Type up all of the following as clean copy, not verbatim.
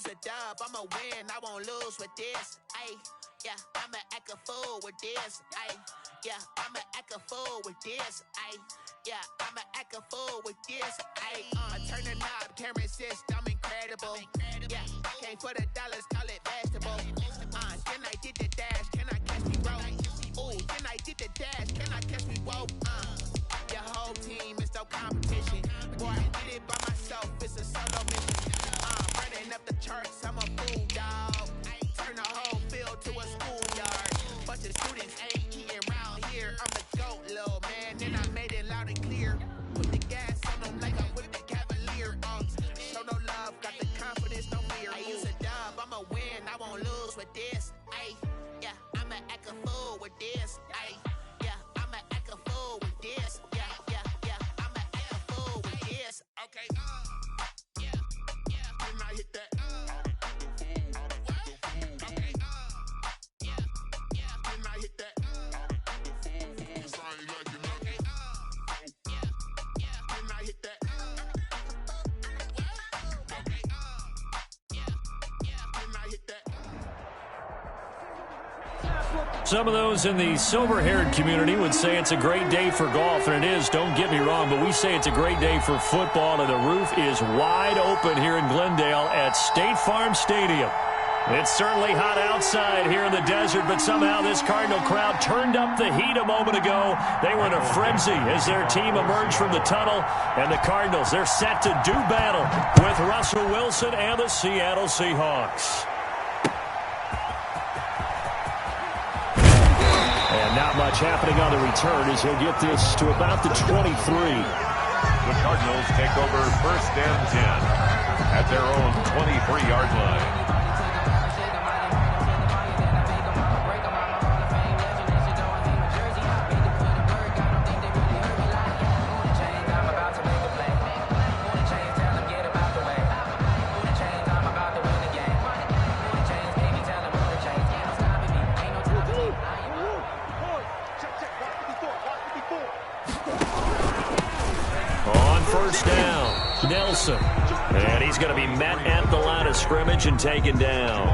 use a dub, I'ma win, I won't lose with this. Ayy, yeah, I'ma act a fool with this. Ayy, yeah, I'ma act a fool with this. Ayy, yeah, I'ma act a fool with this. Ayy, turn the knob, camera assist, I'm incredible. Yeah, came for the dollars, call it vegetable. Then I did the dash, can I catch me roll? Ooh, then I did the dash, can I catch me roll? Your whole team is no competition. Boy, I did it by myself, it's a solo mission. Running up the charts, I'm a fool, dog. Turn the whole field to a schoolyard. Bunch of students ain't eating round here. I'm the GOAT, little man, and I made it loud and clear. Put the gas on them like I'm with the Cavalier. Show no love, got the confidence, no fear. I use a dub, I'ma win, I won't lose with this. Ayy, yeah, I'ma act a fool with this. Ayy, yeah, I'ma act a fool with this. Yeah, yeah, yeah, I'ma act a fool with this. Okay, yeah, yeah, when I hit that. Okay, yeah, yeah, when I hit that. It's only like you know. Okay, yeah, yeah, when I hit that. Okay, yeah, yeah, when I hit that. Some of those in the silver-haired community would say it's a great day for golf, and it is, don't get me wrong, but we say it's a great day for football, and the roof is wide open here in Glendale at State Farm Stadium. It's certainly hot outside here in the desert, but somehow this Cardinal crowd turned up the heat a moment ago. They were in a frenzy as their team emerged from the tunnel, and the Cardinals, they're set to do battle with Russell Wilson and the Seattle Seahawks. And not much happening on the return as he'll get this to about the 23. The Cardinals take over 1st and 10 at their own 23-yard line. Nelson. And he's going to be met at the line of scrimmage and taken down.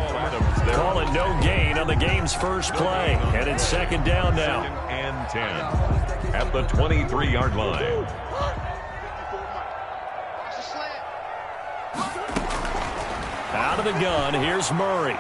Call it no gain on the game's first play. And it's 2nd down now. 2nd and 10 at the 23-yard line. Out of the gun, here's Murray.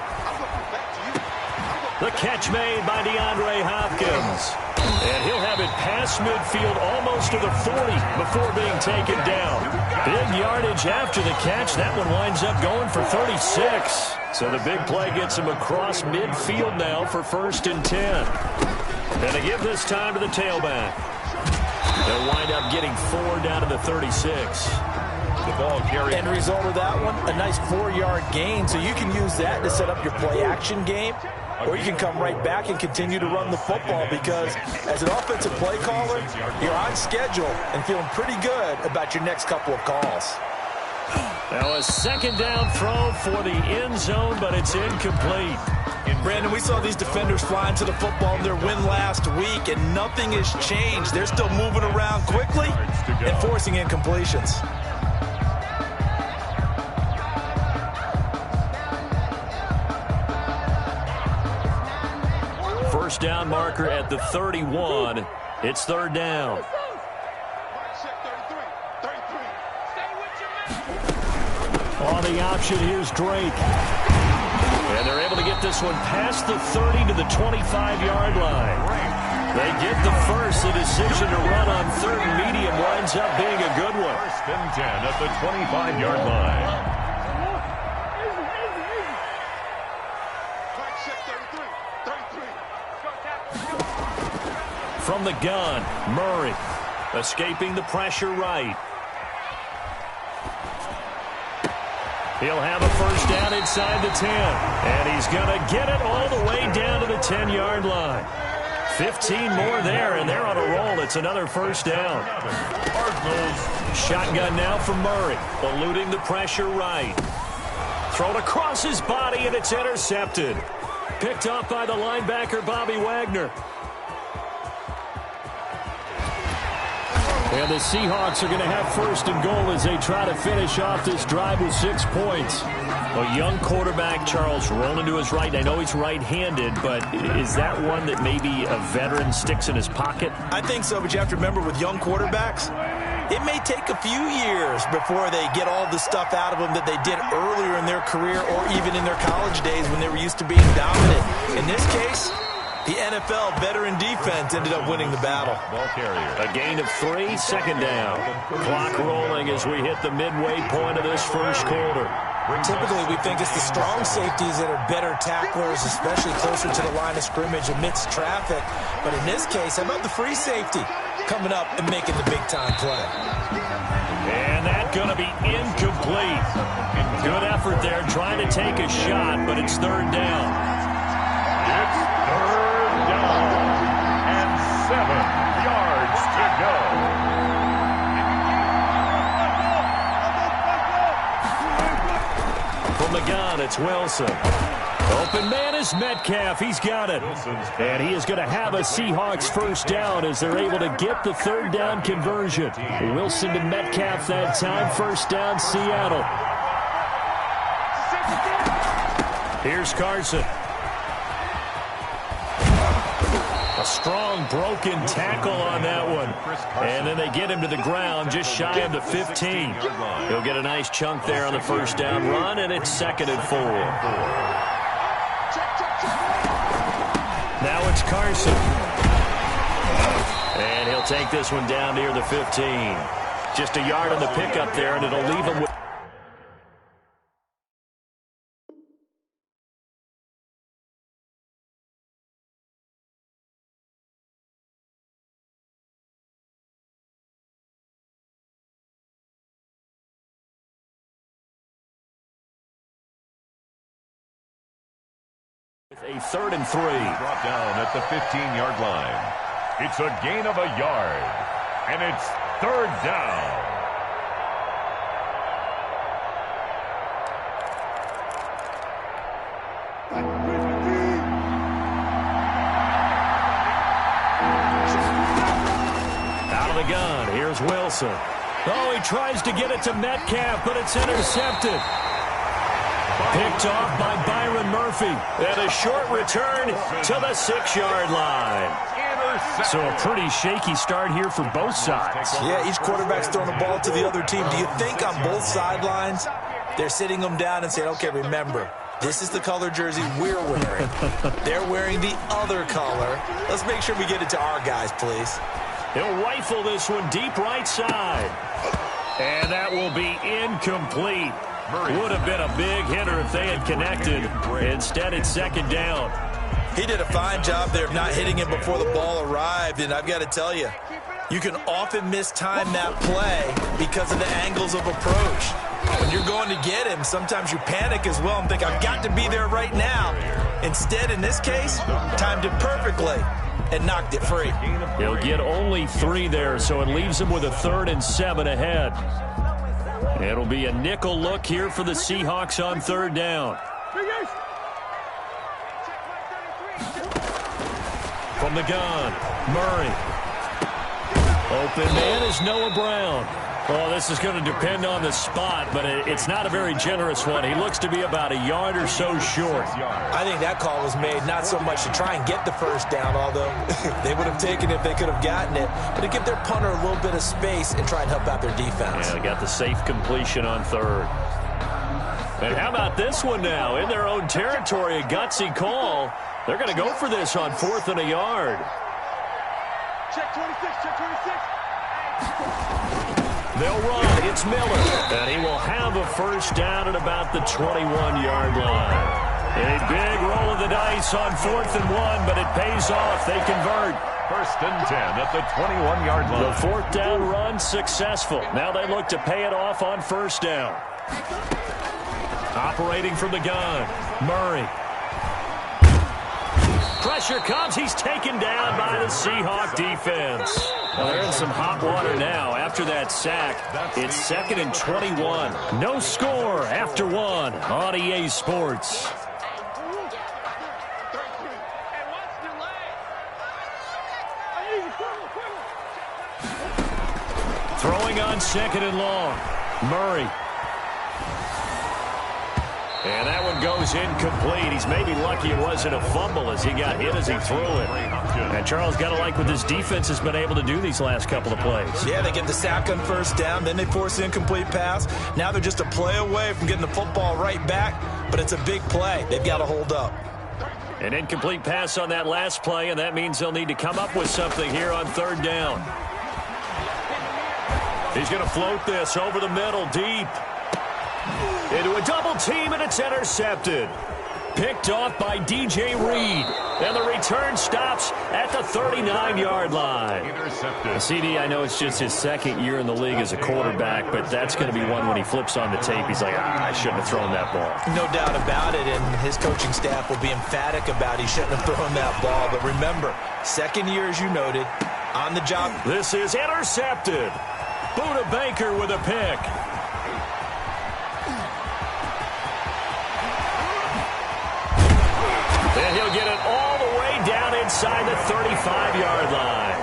The catch made by DeAndre Hopkins. And he'll have it past midfield almost to the 40 before being taken down. Big yardage after the catch. That one winds up going for 36. So the big play gets him across midfield now for 1st and 10. And they give this time to the tailback. They'll wind up getting 4 down to the 36. The ball carried. End result of that one, a nice 4-yard gain. So you can use that to set up your play-action game. Or you can come right back and continue to run the football because as an offensive play caller, you're on schedule and feeling pretty good about your next couple of calls. Now a 2nd down throw for the end zone, but it's incomplete. Brandon, we saw these defenders flying to the football in their win last week, and nothing has changed. They're still moving around quickly and forcing incompletions. First down marker at the 31. It's 3rd down. On the option, here's Drake. And they're able to get this one past the 30 to the 25-yard line. They get the first. The decision to run on 3rd and medium winds up being a good one. 1st and 10 at the 25-yard line. From the gun, Murray escaping the pressure right. He'll have a first down inside the 10. And he's going to get it all the way down to the 10-yard line. 15 more there, and they're on a roll. It's another first down. Shotgun now from Murray, eluding the pressure right. Thrown across his body, and it's intercepted. Picked off by the linebacker, Bobby Wagner. And the Seahawks are going to have first and goal as they try to finish off this drive with 6 points. A young quarterback, Charles, rolling to his right. I know he's right-handed, but is that one that maybe a veteran sticks in his pocket? I think so, but you have to remember with young quarterbacks, it may take a few years before they get all the stuff out of them that they did earlier in their career or even in their college days when they were used to being dominant. In this case, the NFL veteran defense ended up winning the battle. A gain of 3, second down. Clock rolling as we hit the midway point of this first quarter. Typically, we think it's the strong safeties that are better tacklers, especially closer to the line of scrimmage amidst traffic. But in this case, how about the free safety coming up and making the big-time play? And that's going to be incomplete. Good effort there trying to take a shot, but it's third down. It's third down and 7 yards to go. From the gun, it's Wilson. Open man is Metcalf. He's got it. And he is going to have a Seahawks first down as they're able to get the third down conversion. Wilson to Metcalf that time. First down, Seattle. Here's Carson. A strong broken tackle on that one. And then they get him to the ground just shy of the 15. He'll get a nice chunk there on the first down run, and it's 2nd and 4. Now it's Carson. And he'll take this one down near the 15. Just a yard on the pickup there, and it'll leave him with... A 3rd and 3. Brought down at the 15-yard line. It's a gain of a yard, and it's third down. Out of the gun, here's Wilson. Oh, he tries to get it to Metcalf, but it's intercepted. Picked off by Byron Murphy. And a short return to the 6-yard line. So a pretty shaky start here for both sides. Yeah, each quarterback's throwing the ball to the other team. Do you think on both sidelines they're sitting them down and saying, okay, remember, this is the color jersey we're wearing. They're wearing the other color. Let's make sure we get it to our guys, please. He'll rifle this one deep right side. And that will be incomplete. Would have been a big hitter if they had connected. Instead, it's 2nd down. He did a fine job there of not hitting him before the ball arrived, and I've got to tell you, you can often mistime that play because of the angles of approach. When you're going to get him, sometimes you panic as well and think, I've got to be there right now. Instead, in this case, timed it perfectly and knocked it free. He'll get only 3 there, so it leaves him with a 3rd and 7 ahead. It'll be a nickel look here for the Seahawks on 3rd down. From the gun, Murray. Open man is Noah Brown. Oh, this is going to depend on the spot, but it's not a very generous one. He looks to be about a yard or so short. I think that call was made not so much to try and get the first down, although they would have taken it if they could have gotten it, but to give their punter a little bit of space and try and help out their defense. Yeah, they got the safe completion on 3rd. And how about this one now? In their own territory, a gutsy call. They're going to go for this on 4th and a yard. Check 26, check 26. They'll run. It's Miller. And he will have a first down at about the 21-yard line. A big roll of the dice on 4th and 1, but it pays off. They convert. 1st and 10 at the 21-yard line. The 4th down run successful. Now they look to pay it off on 1st down. Operating from the gun, Murray. Pressure comes. He's taken down by the Seahawk defense. Well, they're in some hot water now after that sack. It's 2nd and 21. No score after 1 on EA Sports. Throwing on 2nd and long. Murray. And that one goes incomplete. He's maybe lucky it wasn't a fumble as he got hit as he threw it. And Charles, got to like what this defense has been able to do these last couple of plays. Yeah, they get the sack on 1st down, then they force an incomplete pass. Now they're just a play away from getting the football right back, but it's a big play. They've got to hold up. An incomplete pass on that last play, and that means they'll need to come up with something here on 3rd down. He's going to float this over the middle, deep. Into a double team, and it's intercepted. Picked off by DJ Reed. And the return stops at the 39-yard line. Intercepted. CD, I know it's just his 2nd year in the league as a quarterback, but that's going to be one when he flips on the tape. He's like, I shouldn't have thrown that ball. No doubt about it, and his coaching staff will be emphatic about he shouldn't have thrown that ball. But remember, 2nd year, as you noted, on the job. This is intercepted. Buda Baker with a pick. And he'll get it all the way down inside the 35-yard line.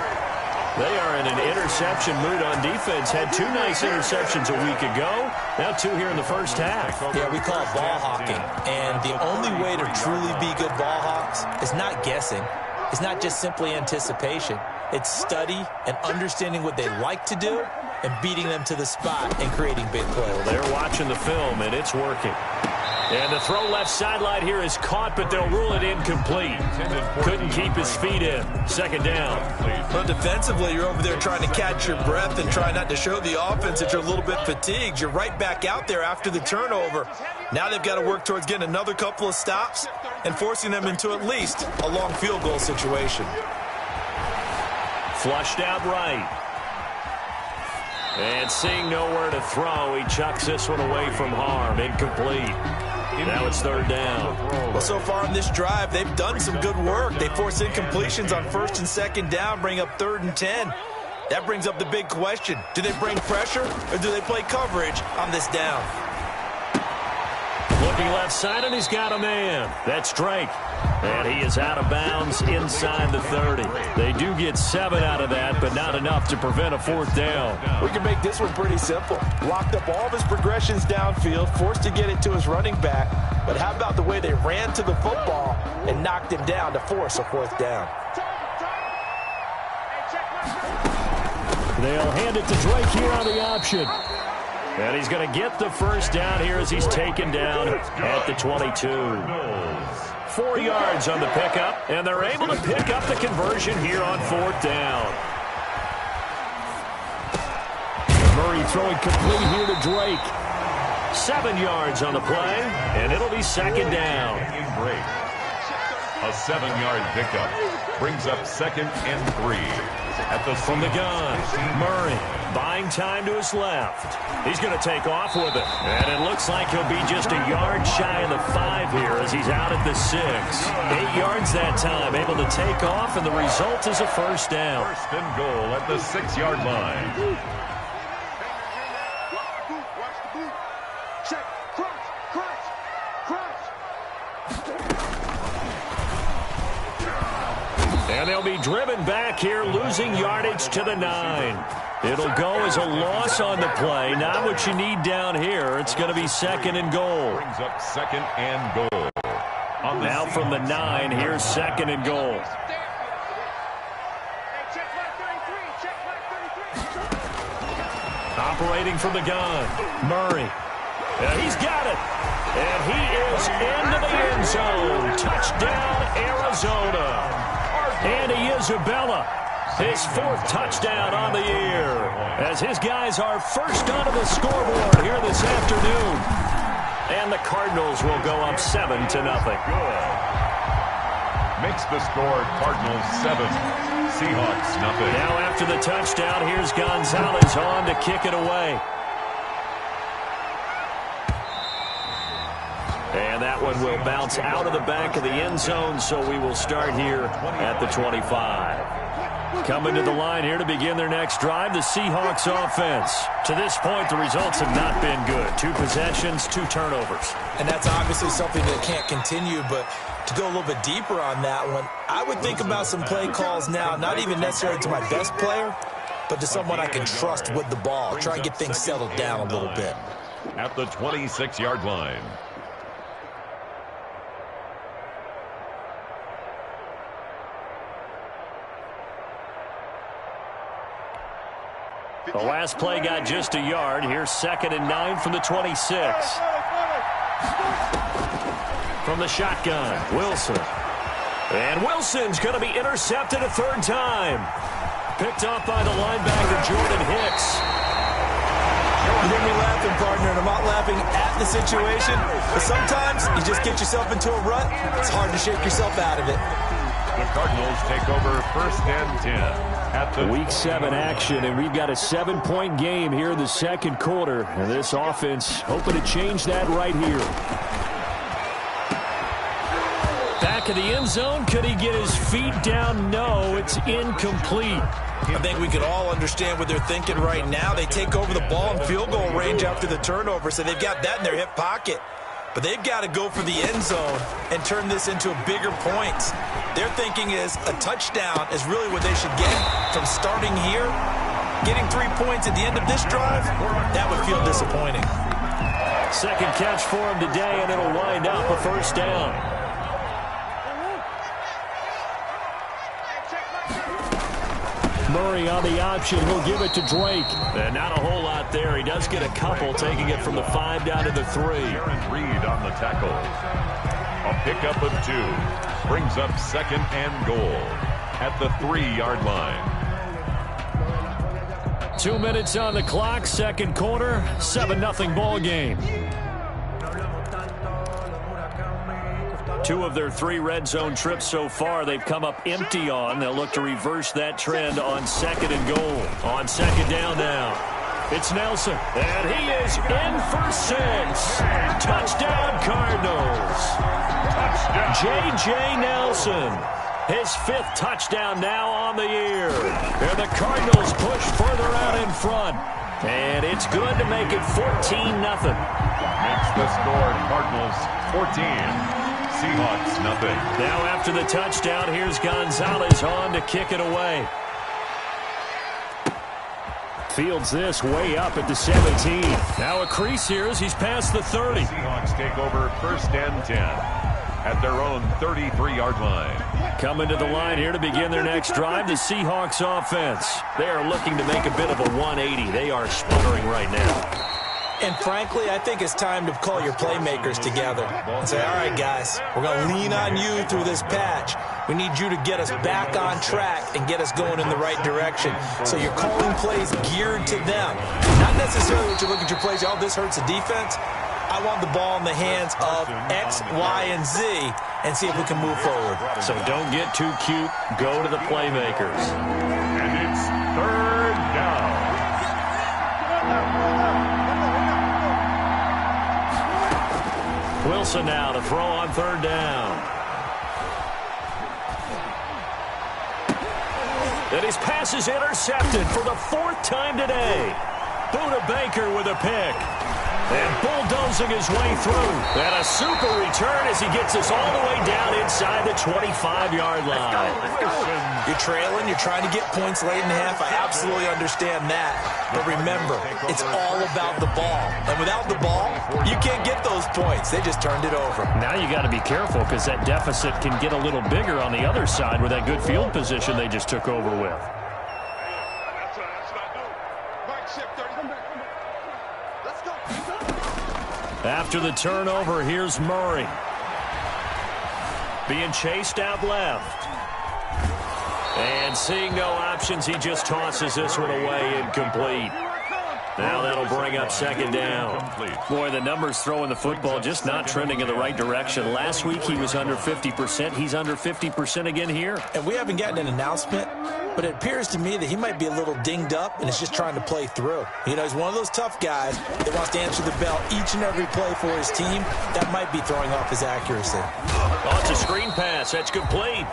They are in an interception mood on defense. Had 2 nice interceptions a week ago. Now 2 here in the first half. Yeah, we call it ball hawking. And the only way to truly be good ball hawks is not guessing. It's not just simply anticipation. It's study and understanding what they like to do and beating them to the spot and creating big plays. Well, they're watching the film, and it's working. And the throw left sideline here is caught, but they'll rule it incomplete. Couldn't keep his feet in. 2nd down. Well, defensively, you're over there trying to catch your breath and try not to show the offense that you're a little bit fatigued. You're right back out there after the turnover. Now they've got to work towards getting another couple of stops and forcing them into at least a long field goal situation. Flushed out right. And seeing nowhere to throw, he chucks this one away from harm. Incomplete. Now it's 3rd down. Well, so far in this drive, they've done some good work. They force incompletions on 1st and 2nd down, bring up 3rd and 10. That brings up the big question. Do they bring pressure or do they play coverage on this down? Looking left side, and he's got a man. That's Drake. And he is out of bounds inside the 30. They do get 7 out of that, but not enough to prevent a 4th down. We can make this one pretty simple. Locked up all of his progressions downfield, forced to get it to his running back. But how about the way they ran to the football and knocked him down to force a 4th down? They'll hand it to Drake here on the option. And he's going to get the 1st down here as he's taken down at the 22. 4 yards on the pickup, and they're able to pick up the conversion here on 4th down. Murray throwing complete here to Drake. 7 yards on the play, and it'll be 2nd down. A 7-yard pickup brings up 2nd and 3. From the gun, Murray buying time to his left. He's going to take off with it. And it looks like he'll be just a yard shy of the 5 here as he's out at the 6. 8 yards that time, able to take off, and the result is a 1st down. 1st and goal at the 6-yard line. And they'll be driven back here, losing yardage to the 9. It'll go as a loss on the play. Not what you need down here. It's going to be 2nd and goal. Brings up 2nd and goal. Now from the 9, here's 2nd and goal. Operating from the gun, Murray. And he's got it. And he is into the end zone. Touchdown, Arizona. Andy Isabella, his 4th touchdown on the year, as his guys are first onto the scoreboard here this afternoon. And the Cardinals will go up 7-0. Makes the score Cardinals 7, Seahawks nothing. Now after the touchdown, here's Gonzalez on to kick it away. And that one will bounce out of the back of the end zone, so we will start here at the 25. Coming to the line here to begin their next drive, the Seahawks offense. To this point, the results have not been good. 2 possessions, 2 turnovers. And that's obviously something that can't continue, but to go a little bit deeper on that one, I would think about some play calls now, not even necessarily to my best player, but to someone I can trust with the ball. Try and get things settled down a little bit. At the 26-yard line. The last play got just a yard. Here's 2nd and 9 from the 26. From the shotgun, Wilson. And Wilson's going to be intercepted a third time. Picked off by the linebacker, Jordan Hicks. You hear me laughing, partner, and I'm not laughing at the situation. But sometimes you just get yourself into a rut. It's hard to shake yourself out of it. The Cardinals take over 1st and 10 at the Week 7 action, and we've got a 7-point game here in the second quarter. And this offense hoping to change that right here. Back of the end zone. Could he get his feet down? No, it's incomplete. I think we can all understand what they're thinking right now. They take over the ball in field goal range after the turnover, so they've got that in their hip pocket. But they've got to go for the end zone and turn this into a bigger points. Their thinking is a touchdown is really what they should get from starting here. Getting 3 points at the end of this drive, that would feel disappointing. Second catch for him today, and it'll wind up a first down. Murray on the option. He'll give it to Drake. And not a whole lot there. He does get a couple, taking it from the 5 down to the 3. Aaron Reed on the tackle. A pickup of 2. Brings up 2nd and goal at the 3-yard line. 2 minutes on the clock. Second quarter. 7-0 ball game. 2 of their 3 red zone trips so far they've come up empty on. They'll look to reverse that trend on 2nd and goal. On 2nd down now. It's Nelson. And he is in for 6. Touchdown Cardinals. Touchdown. J.J. Nelson. His 5th touchdown now on the year. And the Cardinals push further out in front. And it's good to make it 14-0. Makes the score Cardinals 14. Seahawks, nothing. Now after the touchdown, here's Gonzalez on to kick it away. Fields this way up at the 17. Now a crease here as he's past the 30. Seahawks take over 1st and 10 at their own 33-yard line. Coming to the line here to begin their next drive, the Seahawks offense. They are looking to make a bit of a 180. They are sputtering right now. And frankly, I think it's time to call your playmakers together and say, all right, guys, we're going to lean on you through this patch. We need you to get us back on track and get us going in the right direction. So you're calling plays geared to them. Not necessarily what you look at your plays, oh, this hurts the defense. I want the ball in the hands of X, Y, and Z and see if we can move forward. So don't get too cute. Go to the playmakers. And it's 3rd down. Wilson now to throw on 3rd down. And his pass is intercepted for the 4th time today. Buda Baker with a pick. And bulldozing his way through. And a super return as he gets us all the way down inside the 25-yard line. You're trailing. You're trying to get points late in the half. I absolutely understand that. But remember, it's all about the ball. And without the ball, you can't get those points. They just turned it over. Now you got to be careful because that deficit can get a little bigger on the other side with that good field position they just took over with. After the turnover, here's Murray. Being chased out left. And seeing no options, he just tosses this one away incomplete. Now that'll bring up 2nd down. Boy, the numbers throwing the football just not trending in the right direction. Last week he was under 50%. He's under 50% again here. And we haven't gotten an announcement, but it appears to me that he might be a little dinged up and is just trying to play through. You know, he's one of those tough guys that wants to answer the bell each and every play for his team. That might be throwing off his accuracy. Oh, it's a screen pass. That's complete.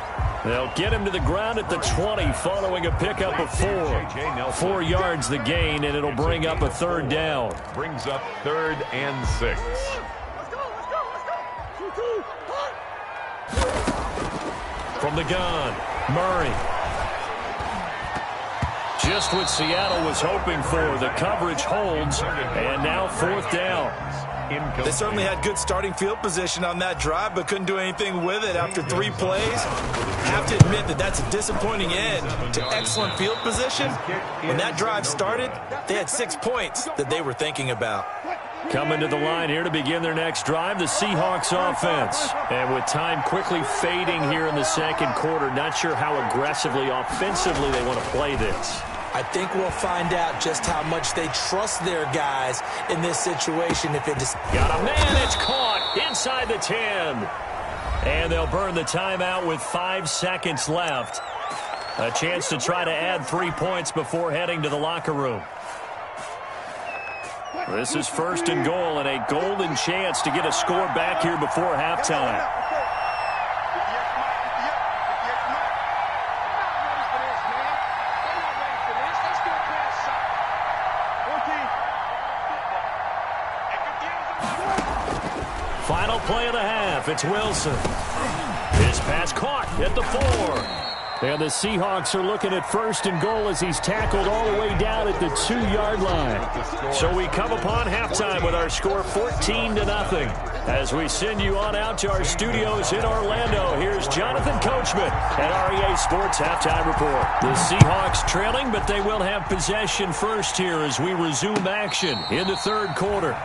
They'll get him to the ground at the 20 following a pickup of 4. 4 yards the gain, and it'll bring up a 3rd down. Brings up 3rd and 6. From the gun, Murray. Just what Seattle was hoping for. The coverage holds, and now 4th down. They certainly had good starting field position on that drive, but couldn't do anything with it after 3 plays. Have to admit that that's a disappointing end to excellent field position. When that drive started, they had 6 points that they were thinking about. Coming to the line here to begin their next drive, the Seahawks offense. And with time quickly fading here in the second quarter, not sure how aggressively, offensively they want to play this. I think we'll find out just how much they trust their guys in this situation. If it just got a man, it's caught inside the 10. And they'll burn the timeout with 5 seconds left. A chance to try to add 3 points before heading to the locker room. This is 1st and goal, and a golden chance to get a score back here before halftime. Final play of the half. It's Wilson. His pass caught at the 4. And the Seahawks are looking at 1st and goal as he's tackled all the way down at the 2-yard line. So we come upon halftime with our score 14-0. As we send you on out to our studios in Orlando, here's Jonathan Coachman at REA Sports Halftime Report. The Seahawks trailing, but they will have possession first here as we resume action in the 3rd quarter.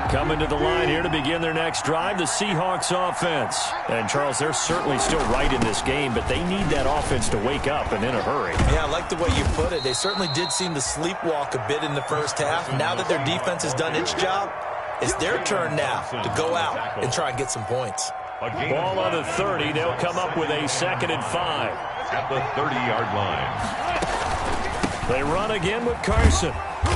Coming to the line here to begin their next drive, the Seahawks offense. And, Charles, they're certainly still right in this game, but they need that offense to wake up and in a hurry. Yeah, I like the way you put it. They certainly did seem to sleepwalk a bit in the first half. Now that their defense has done its job, it's their turn now to go out and try and get some points. Ball on the 30. They'll come up with a 2nd and 5. At the 30-yard line. They run again with Carson.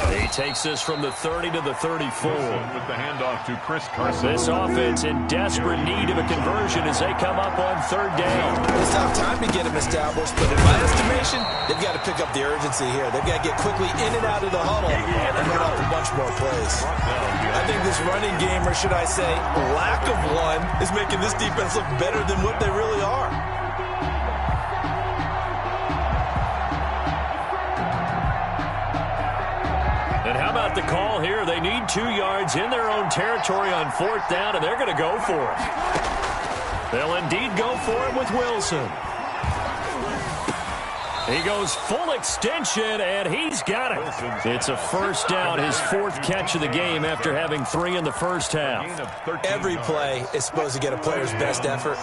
He takes this from the 30 to the 34. With the handoff to Chris Carson. This offense in desperate need of a conversion as they come up on 3rd down. It's not time to get them established, but in my estimation, they've got to pick up the urgency here. They've got to get quickly in and out of the huddle and run off a bunch more plays. I think this running game, or should I say lack of one, is making this defense look better than what they really are. And how about the call here? They need 2 yards in their own territory on 4th down, and they're going to go for it. They'll indeed go for it with Wilson. He goes full extension, and he's got it. It's a 1st down, his 4th catch of the game after having 3 in the first half. Every play is supposed to get a player's best effort,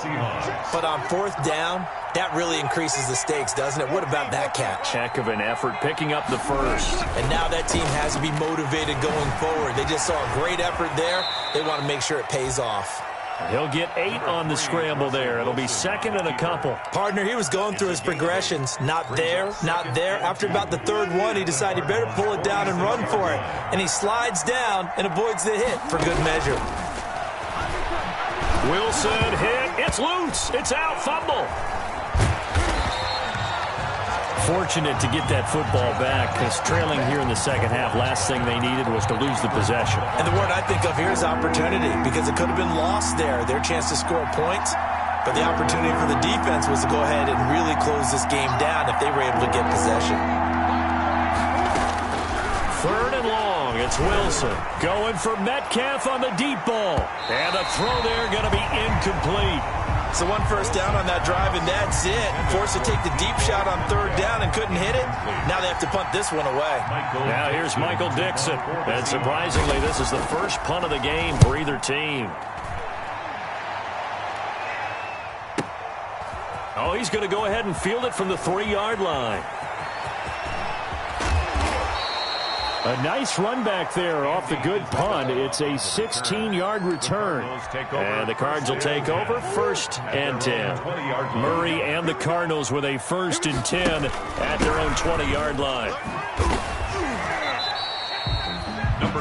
but on 4th down, that really increases the stakes, doesn't it? What about that catch? Heck of an effort, picking up the 1st. And now that team has to be motivated going forward. They just saw a great effort there. They want to make sure it pays off. He'll get 8 on the scramble there. It'll be 2nd and a couple. Partner, he was going through his progressions. Not there, not there. After about the 3rd one, he decided he better pull it down and run for it. And he slides down and avoids the hit for good measure. Wilson hit. It's loose. It's out. Fumble. Fortunate to get that football back because trailing here in the second half, last thing they needed was to lose the possession. And the word I think of here is opportunity, because it could have been lost there, their chance to score points. But the opportunity for the defense was to go ahead and really close this game down if they were able to get possession. 3rd and long. It's Wilson going for Metcalf on the deep ball. And the throw there going to be incomplete. So 1 1st down on that drive, and that's it. Forced to take the deep shot on 3rd down and couldn't hit it. Now they have to punt this one away. Now here's Michael Dixon. And surprisingly, this is the first punt of the game for either team. Oh, he's going to go ahead and field it from the 3-yard line. A nice run back there off the good punt. It's a 16-yard return. And the Cards will take over 1st and 10. Murray and the Cardinals with a 1st and 10 at their own 20-yard line.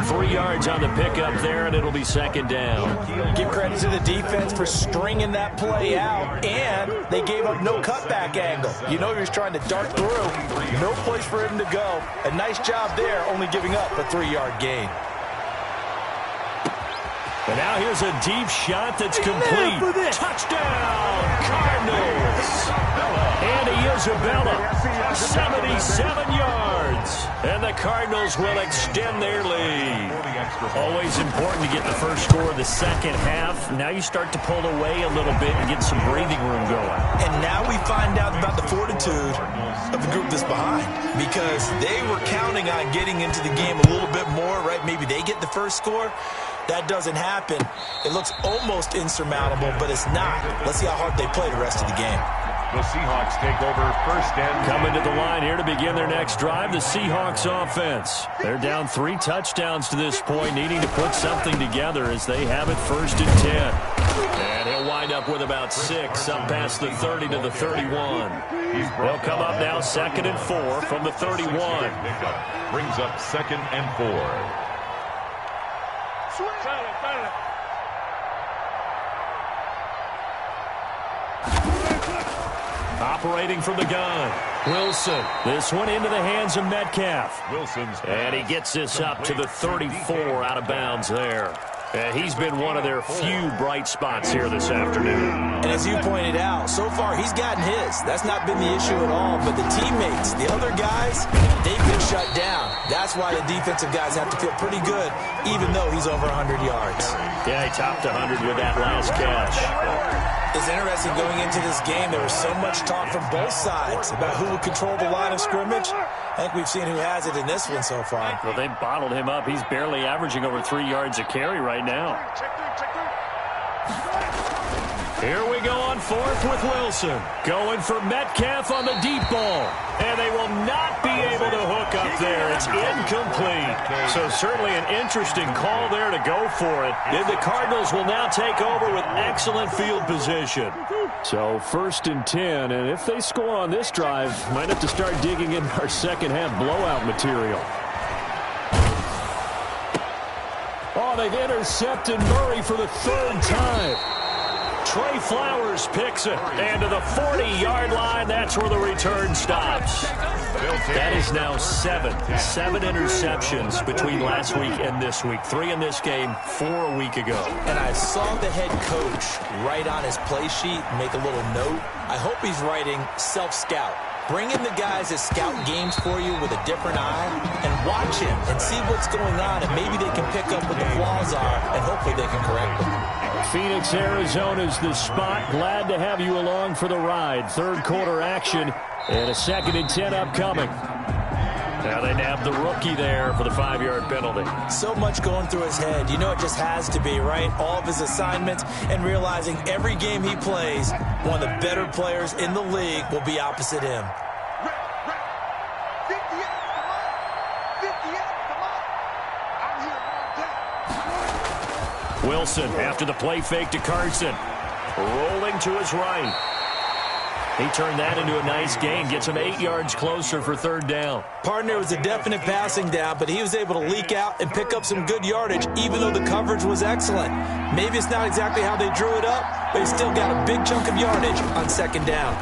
3 yards on the pickup there, and it'll be 2nd down. Give credit to the defense for stringing that play out, and they gave up no cutback angle. You know he was trying to dart through. No place for him to go. A nice job there, only giving up a 3-yard gain. And now here's a deep shot that's complete. Touchdown, Cardinals. Andy Isabella, 77 yards. And the Cardinals will extend their lead. Always important to get the first score of the second half. Now you start to pull away a little bit and get some breathing room going. And now we find out about the fortitude of the group that's behind, because they were counting on getting into the game a little bit more, right? Maybe they get the first score. That doesn't happen. It looks almost insurmountable, but it's not. Let's see how hard they play the rest of the game. The Seahawks take over first and coming to the line here to begin their next drive, the Seahawks offense. They're down 3 touchdowns to this point, needing to put something together as they have it first and 10. And he'll wind up with about 6 up past the 30 to the 31. They'll come up now 2nd and 4 from the 31. Brings up 2nd and 4. Operating from the gun, Wilson. This one into the hands of Metcalf. And he gets this up to the 34 out of bounds there. And he's been one of their few bright spots here this afternoon. And as you pointed out, so far he's gotten his. That's not been the issue at all. But the teammates, the other guys, they've been shut down. That's why the defensive guys have to feel pretty good, even though he's over 100 yards. Yeah, he topped 100 with that last catch. It's interesting going into this game. There was so much talk from both sides about who would control the line of scrimmage. I think we've seen who has it in this one so far. Well, they bottled him up. He's barely averaging over 3 yards a carry right now. Here we go on 4th with Wilson. Going for Metcalf on the deep ball. And they will not be able to hook up there. It's incomplete. So certainly an interesting call there to go for it. And the Cardinals will now take over with excellent field position. So 1st and 10. And if they score on this drive, might have to start digging in our second half blowout material. Oh, they've intercepted Murray for the 3rd time. Trey Flowers picks it, and to the 40-yard line, that's where the return stops. That is now 7 interceptions between last week and this week. 3 in this game, 4 a week ago. And I saw the head coach write on his play sheet, make a little note. I hope he's writing self-scout. Bring in the guys that scout games for you with a different eye and watch him and see what's going on, and maybe they can pick up what the flaws are, and hopefully they can correct them. Phoenix, Arizona's the spot. Glad to have you along for the ride. 3rd quarter action and a 2nd and 10 upcoming. Now they nab the rookie there for the 5-yard penalty. So much going through his head. You know it just has to be, right? All of his assignments and realizing every game he plays, one of the better players in the league will be opposite him. Wilson after the play fake to Carson. Rolling to his right. He turned that into a nice gain. Gets him 8 yards closer for 3rd down. Partner was a definite passing down, but he was able to leak out and pick up some good yardage, even though the coverage was excellent. Maybe it's not exactly how they drew it up, but he still got a big chunk of yardage on 2nd down.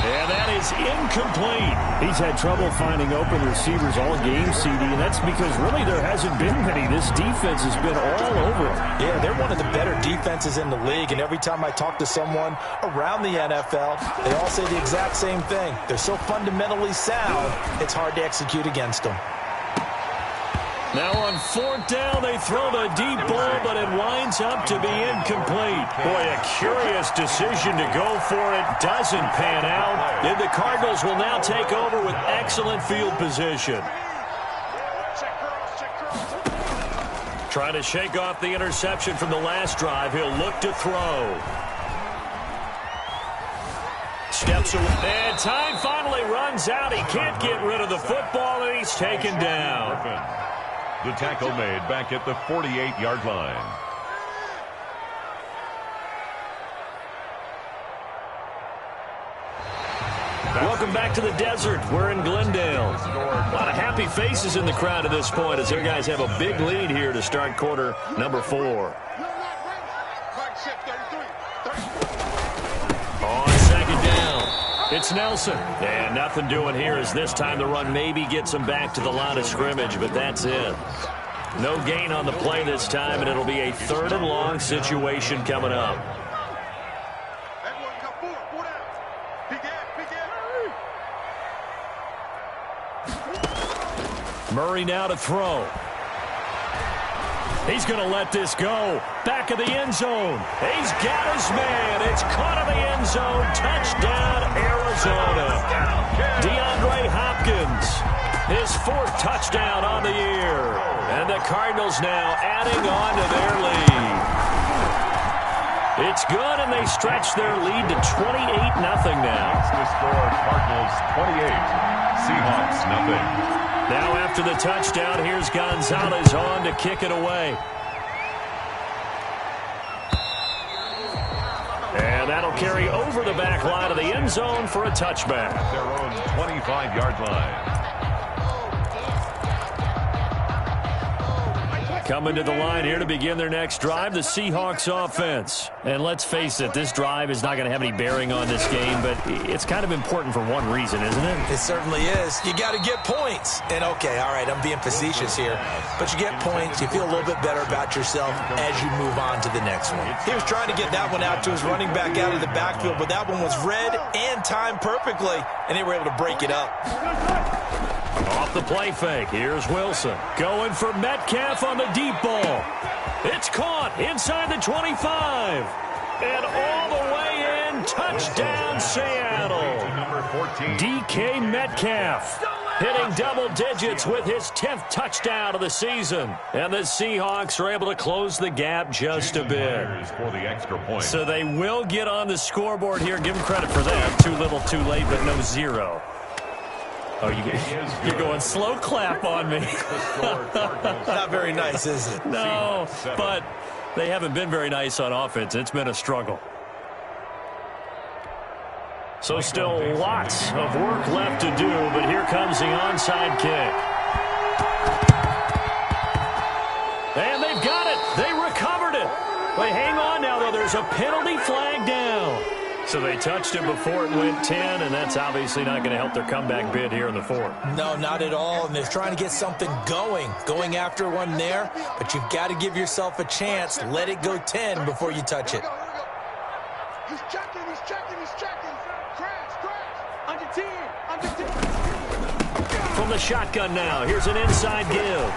And that is incomplete. He's had trouble finding open receivers all game, CD, and that's because really there hasn't been many. This defense has been all over him. Yeah, they're one of the better defenses in the league, and every time I talk to someone around the NFL, they all say the exact same thing. They're so fundamentally sound, it's hard to execute against them. Now on 4th down, they throw the deep ball, but it winds up to be incomplete. Boy, a curious decision to go for it. Doesn't pan out. And the Cardinals will now take over with excellent field position. Trying to shake off the interception from the last drive. He'll look to throw. Steps away. And time finally runs out. He can't get rid of the football, and he's taken down. The tackle made back at the 48-yard line. Welcome back to the desert. We're in Glendale. A lot of happy faces in the crowd at this point as their guys have a big lead here to start quarter number 4. On 2nd down. It's Nelson. And nothing doing here as this time the run maybe gets him back to the line of scrimmage, but that's it. No gain on the play this time, and it'll be a 3rd and long situation coming up. Murray now to throw. He's going to let this go. Back of the end zone. He's got his man. It's caught in the end zone. Touchdown, Arizona. DeAndre Hopkins, his 4th touchdown on the year. And the Cardinals now adding on to their lead. It's good, and they stretch their lead to 28-0 now. The score, Cardinals 28, Seahawks nothing. Now after the touchdown, here's Gonzalez on to kick it away. And that'll carry over the back line of the end zone for a touchback. Their own 25-yard line. Coming to the line here to begin their next drive, the Seahawks offense. And let's face it, this drive is not going to have any bearing on this game, but it's kind of important for one reason, isn't it? It certainly is. You got to get points. And, okay, all right, I'm being facetious here. But you get points, you feel a little bit better about yourself as you move on to the next one. He was trying to get that one out to his running back out of the backfield, but that one was read and timed perfectly, and they were able to break it up. Off the play fake, here's Wilson. Going for Metcalf on the deep ball. It's caught inside the 25. And all the way in, touchdown Seattle. DK Metcalf hitting double digits with his 10th touchdown of the season. And the Seahawks are able to close the gap just a bit. So they will get on the scoreboard here. Give them credit for that. Too little, too late, but no 0. Oh, you're going slow clap on me. Not very nice, is it? No, but they haven't been very nice on offense. It's been a struggle. So still lots of work left to do, but here comes the onside kick. And they've got it. They recovered it. Wait, hang on now, though. There's a penalty flag down. So they touched it before it went 10, and that's obviously not going to help their comeback bid here in the 4th. No, not at all, and they're trying to get something going after one there, but you've got to give yourself a chance. Let it go 10 before you touch it. He's checking. Crash. Under 10. From the shotgun now, here's an inside give.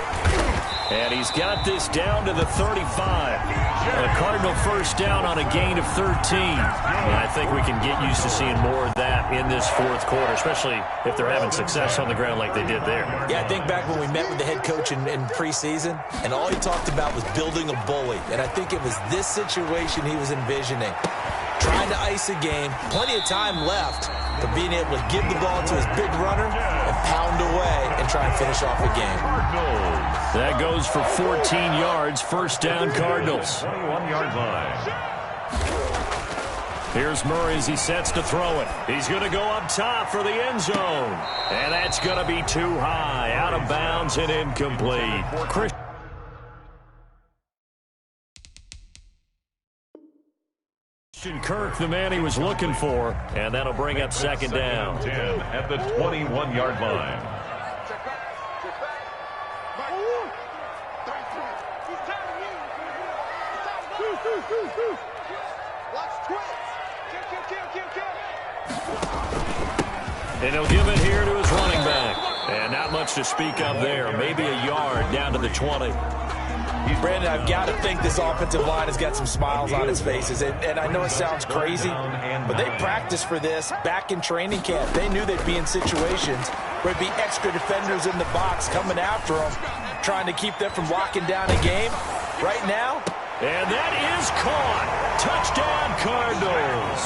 And he's got this down to the 35. A Cardinal first down on a gain of 13. And I think we can get used to seeing more of that in this 4th quarter, especially if they're having success on the ground like they did there. Yeah, I think back when we met with the head coach in preseason, and all he talked about was building a bully. And I think it was this situation he was envisioning. Trying to ice a game, plenty of time left, but being able to give the ball to his big runner and pound away and try and finish off a game. That goes for 14 yards, first down Cardinals. 21-yard line. Here's Murray as he sets to throw it. He's going to go up top for the end zone. And that's going to be too high, out of bounds and incomplete. Kirk, the man he was looking for, and that'll bring up second down. 10 at the 21-yard line. And he'll give it here to his running back. And not much to speak of there. Maybe a yard down to the 20. Brandon, I've got to think this offensive line has got some smiles on its faces. And I know it sounds crazy, but they practiced for this back in training camp. They knew they'd be in situations where it'd be extra defenders in the box coming after them, trying to keep them from locking down a game. Right now, and that is caught. Touchdown, Cardinals.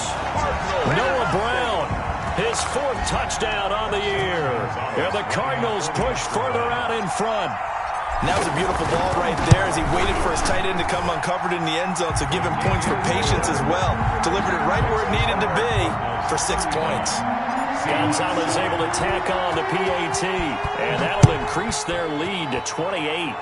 Noah Brown, his 4th touchdown on the year. And the Cardinals push further out in front. And that was a beautiful ball right there as he waited for his tight end to come uncovered in the end zone, so give him points for patience as well. Delivered it right where it needed to be for 6 points. Gonzalez able to tack on the PAT, and that'll increase their lead to 28.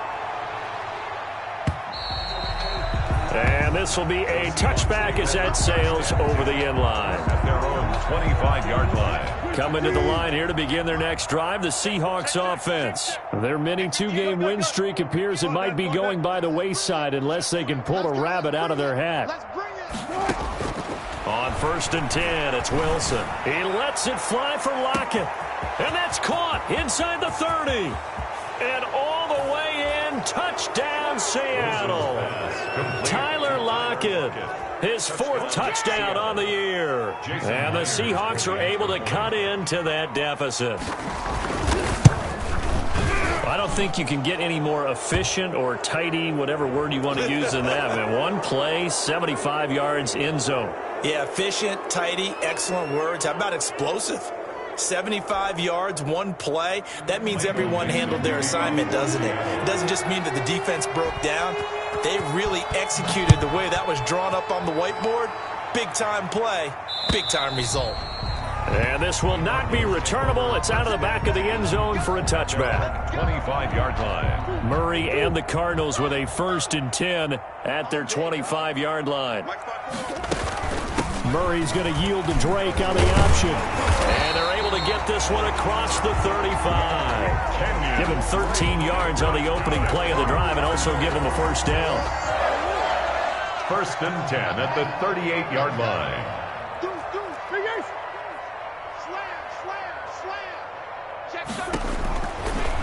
And And this will be a touchback as that sails over the end line. At their own 25-yard line. Coming to the line here to begin their next drive, the Seahawks offense. Their mini two-game win streak appears it might be going by the wayside unless they can pull a rabbit out of their hat. On 1st and 10, it's Wilson. He lets it fly for Lockett. And that's caught inside the 30. And all the way in, touchdown Seattle. Tyler Lockett, his 4th touchdown on the year. And the Seahawks are able to cut into that deficit. I don't think you can get any more efficient or tidy, whatever word you want to use in that. I mean, one play, 75 yards, end zone. Yeah, efficient, tidy, excellent words. How about explosive? 75 yards, one play. That means everyone handled their assignment, doesn't it? It doesn't just mean that the defense broke down. They really executed the way that was drawn up on the whiteboard. Big-time play, big-time result. And this will not be returnable. It's out of the back of the end zone for a touchback. 25-yard line. Murray and the Cardinals with a 1st and 10 at their 25-yard line. Murray's going to yield to Drake on the option. And they're able to get this one across the 35. Give him 13 yards on the opening play of the drive and also give him a 1st down. 1st and 10 at the 38-yard line.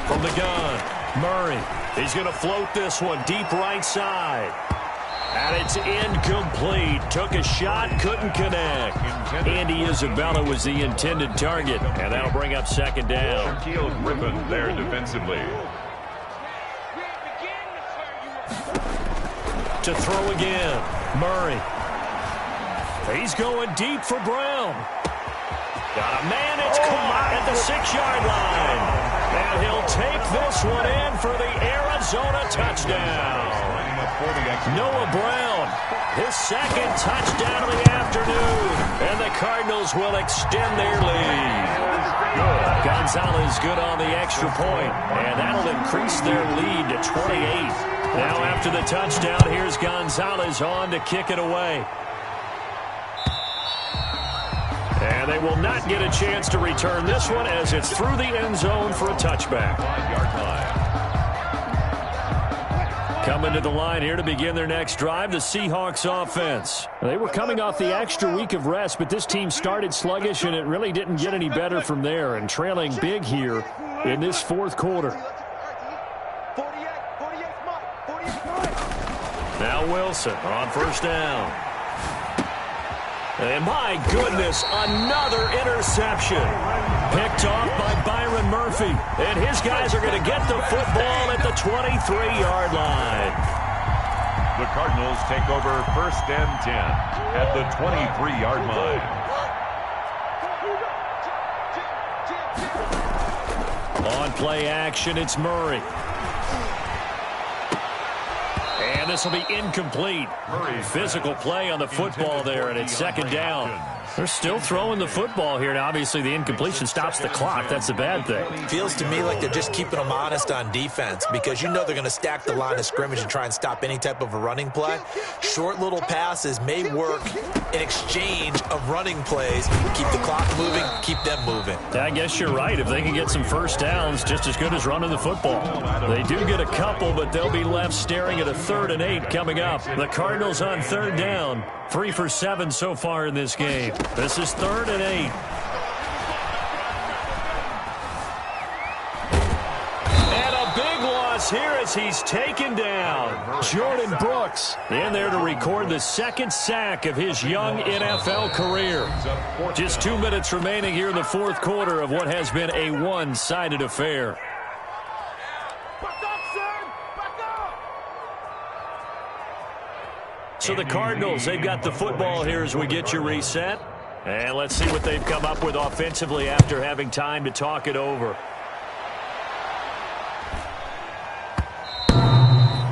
From the gun, Murray. He's going to float this one deep right side. And it's incomplete. Took a shot, couldn't connect. Andy Isabella was the intended target, and that'll bring up 2nd down. Shaquille Griffin there defensively. To throw again, Murray. He's going deep for Brown. Got a man, it's caught at the 6-yard line. And he'll take this one in for the Arizona touchdown. Noah Brown, his 2nd touchdown of the afternoon. And the Cardinals will extend their lead. Good. Gonzalez good on the extra point. And that'll increase their lead to 28. Now after the touchdown, here's Gonzalez on to kick it away. And they will not get a chance to return this one as it's through the end zone for a touchback. 5-yard line. Coming to the line here to begin their next drive, the Seahawks offense. They were coming off the extra week of rest, but this team started sluggish, and it really didn't get any better from there, and trailing big here in this 4th quarter. Now Wilson on 1st down. And my goodness, another interception. Picked off by Byron Murphy. And his guys are going to get the football at the 23-yard line. The Cardinals take over 1st and 10 at the 23-yard line. On play action, it's Murray. And this will be incomplete. Physical play on the football there, and it's 2nd down. They're still throwing the football here, and obviously the incompletion stops the clock. That's a bad thing. Feels to me like they're just keeping them honest on defense because you know they're going to stack the line of scrimmage and try and stop any type of a running play. Short little passes may work in exchange of running plays. Keep the clock moving, keep them moving. I guess you're right. If they can get some 1st downs, just as good as running the football. They do get a couple, but they'll be left staring at a 3rd and 8 coming up. The Cardinals on 3rd down. 3 for 7 so far in this game. This is 3rd and 8. And a big loss here as he's taken down. Jordan Brooks in there to record the 2nd sack of his young NFL career. Just 2 minutes remaining here in the 4th quarter of what has been a one-sided affair. So the Cardinals, they've got the football here as we get you reset. And let's see what they've come up with offensively after having time to talk it over.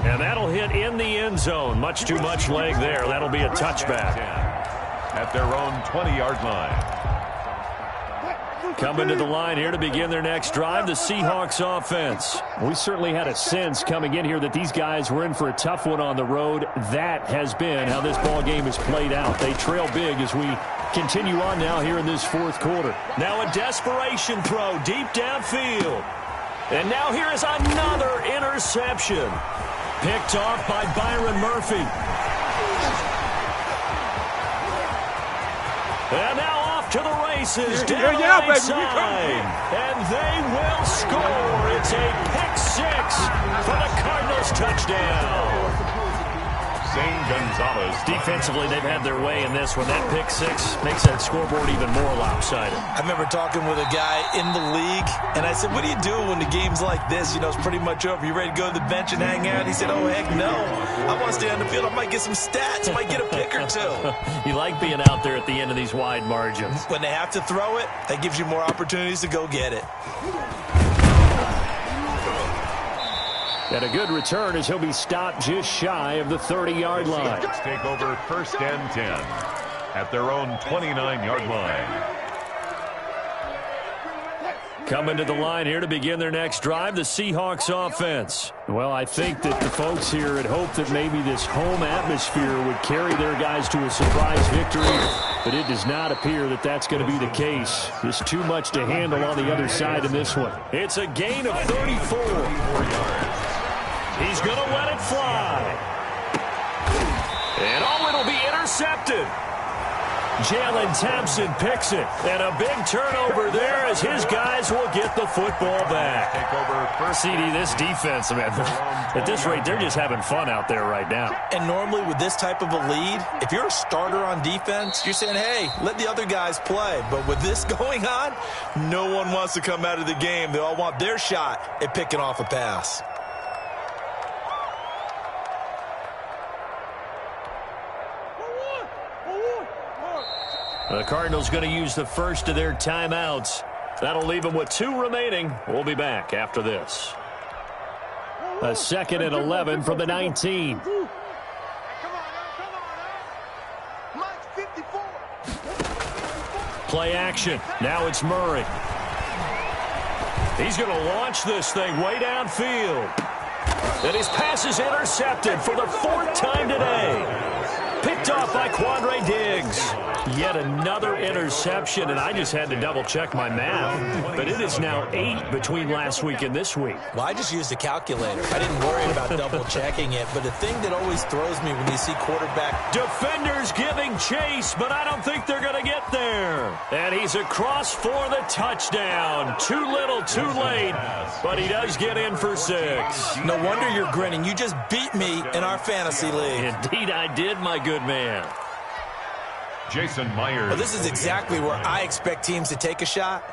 And that'll hit in the end zone. Much too much leg there. That'll be a touchback. At their own 20-yard line. Coming to the line here to begin their next drive, the Seahawks offense. We certainly had a sense coming in here that these guys were in for a tough one on the road. That has been how this ball game has played out. They trail big as we continue on now here in this fourth quarter. Now a desperation throw deep downfield. And now here is another interception. Picked off by Byron Murphy. And now off to the races down the right side. And they will score. It's a pick-6 for the Cardinals touchdown. Zane Gonzalez. Defensively, they've had their way in this one. That pick-6 makes that scoreboard even more lopsided. I remember talking with a guy in the league, and I said, what do you do when the game's like this? You know, it's pretty much over. You ready to go to the bench and hang out? He said, oh, heck no. I want to stay on the field. I might get some stats. I might get a pick or two. You like being out there at the end of these wide margins. When they have to throw it, that gives you more opportunities to go get it. And a good return as he'll be stopped just shy of the 30-yard line. Let's take over 1st and 10 at their own 29-yard line. Coming to the line here to begin their next drive, the Seahawks offense. Well, I think that the folks here had hoped that maybe this home atmosphere would carry their guys to a surprise victory, but it does not appear that that's going to be the case. There's too much to handle on the other side in this one. It's a gain of 34. He's going to let it fly. And it'll be intercepted. Jalen Thompson picks it. And a big turnover there as his guys will get the football back. Take over first. CD, this defense, man, at this rate, they're just having fun out there right now. And normally with this type of a lead, if you're a starter on defense, you're saying, hey, let the other guys play. But with this going on, no one wants to come out of the game. They all want their shot at picking off a pass. The Cardinals going to use the first of their timeouts. That'll leave them with 2 remaining. We'll be back after this. A 2nd and 11 from the 19. Play action. Now it's Murray. He's going to launch this thing way downfield. And his pass is intercepted for the 4th time today. Picked off by Quandre Diggs. Yet another interception, and I just had to double-check my math. But it is now 8 between last week and this week. Well, I just used a calculator. I didn't worry about double-checking it. But the thing that always throws me when you see quarterback... Defenders giving chase, but I don't think they're going to get there. And he's across for the touchdown. Too little, too late, but he does get in for 6. No wonder you're grinning. You just beat me in our fantasy league. Indeed I did, my good man. Jason Myers. Well, this is exactly where I expect teams to take a shot.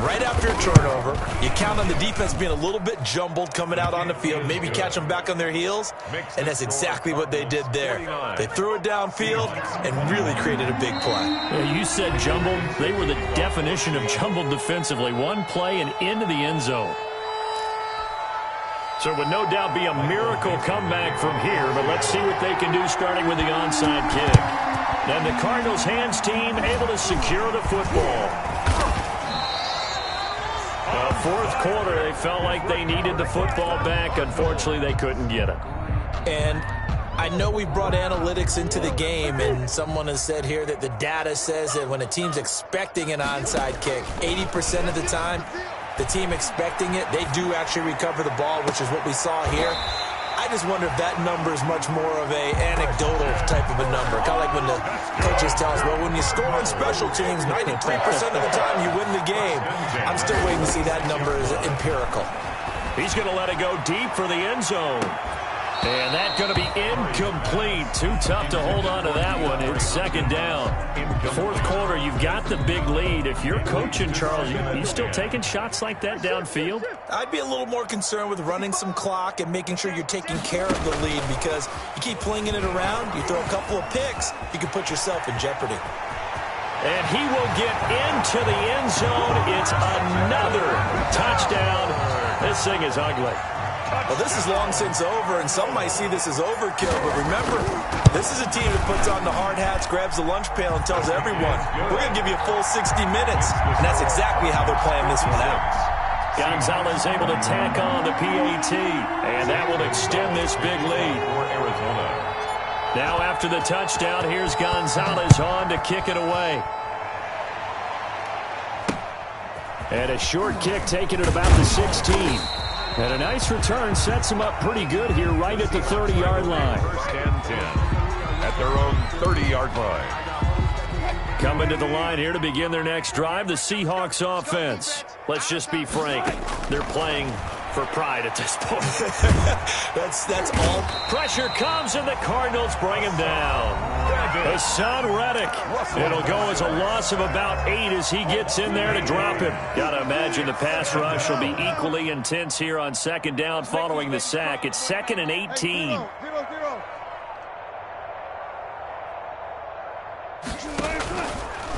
Right after a turnover, you count on the defense being a little bit jumbled coming out on the field, maybe catch them back on their heels, and that's exactly what they did there. They threw it downfield and really created a big play. Yeah, you said jumbled. They were the definition of jumbled defensively. One play and into the end zone. So it would no doubt be a miracle comeback from here, but let's see what they can do starting with the onside kick. And the Cardinals hands team able to secure the football. Fourth quarter, they felt like they needed the football back. Unfortunately, they couldn't get it. And I know we brought analytics into the game, and someone has said here that the data says that when a team's expecting an onside kick, 80% of the time, the team expecting it, they do actually recover the ball, which is what we saw here. I just wonder if that number is much more of a anecdotal type of a number. Kind of like when the coaches tell us, well, when you score on special teams, 93% of the time you win the game. I'm still waiting to see that number is empirical. He's going to let it go deep for the end zone. And that's going to be incomplete. Too tough to hold on to that one. It's 2nd down. Fourth quarter, you've got the big lead. If you're coaching, Charles, you still taking shots like that downfield? I'd be a little more concerned with running some clock and making sure you're taking care of the lead, because you keep flinging it around, you throw a couple of picks, you can put yourself in jeopardy. And he will get into the end zone. It's another touchdown. This thing is ugly. Well, this is long since over, and some might see this as overkill, but remember, this is a team that puts on the hard hats, grabs the lunch pail, and tells everyone, we're going to give you a full 60 minutes, and that's exactly how they're playing this one out. Gonzalez able to tack on the PAT, and that will extend this big lead for Arizona. Now after the touchdown, here's Gonzalez on to kick it away. And a short kick taken at about the 16. And a nice return sets him up pretty good here right at the 30-yard line. First and 10 at their own 30-yard line. Coming to the line here to begin their next drive, the Seahawks offense. Let's just be frank. They're playing for pride at this point. That's all. Pressure comes, and the Cardinals bring him down. Hassan Reddick. It'll go as a loss of about 8 as he gets in there to drop him. Got to imagine the pass rush will be equally intense here on second down following the sack. It's 2nd and 18.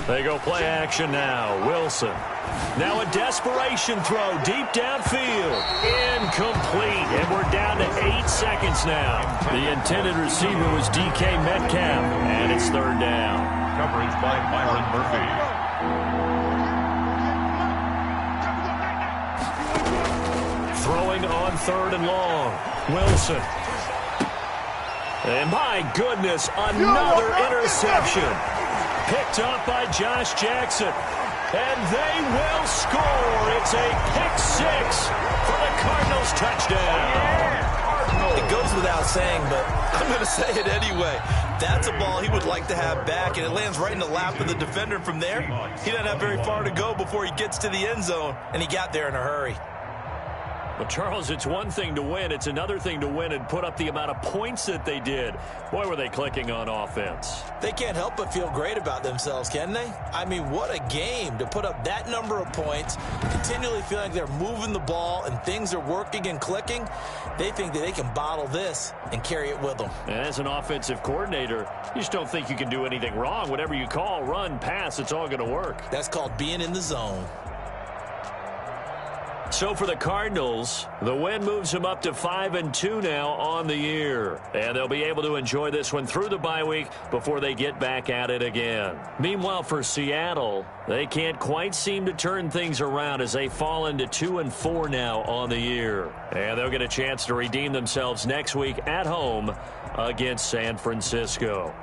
They go play action now. Wilson. Now a desperation throw deep downfield. Incomplete. And we're down to 8 seconds now. The intended receiver was DK Metcalf. And it's 3rd down. Coverage by Byron Murphy. Throwing on 3rd and long. Wilson. And my goodness, another interception. Picked up by Josh Jackson. And they will score. It's a pick 6 for the Cardinals touchdown. It goes without saying, but I'm going to say it anyway. That's a ball he would like to have back, and it lands right in the lap of the defender. From there, he doesn't have very far to go before he gets to the end zone, and he got there in a hurry. Well, Charles, it's one thing to win. It's another thing to win and put up the amount of points that they did. Boy, were they clicking on offense. They can't help but feel great about themselves, can they? I mean, what a game to put up that number of points, continually feeling like they're moving the ball and things are working and clicking. They think that they can bottle this and carry it with them. And as an offensive coordinator, you just don't think you can do anything wrong. Whatever you call, run, pass, it's all going to work. That's called being in the zone. So for the Cardinals, the win moves them up to 5-2 now on the year. And they'll be able to enjoy this one through the bye week before they get back at it again. Meanwhile, for Seattle, they can't quite seem to turn things around as they fall into 2-4 now on the year. And they'll get a chance to redeem themselves next week at home against San Francisco.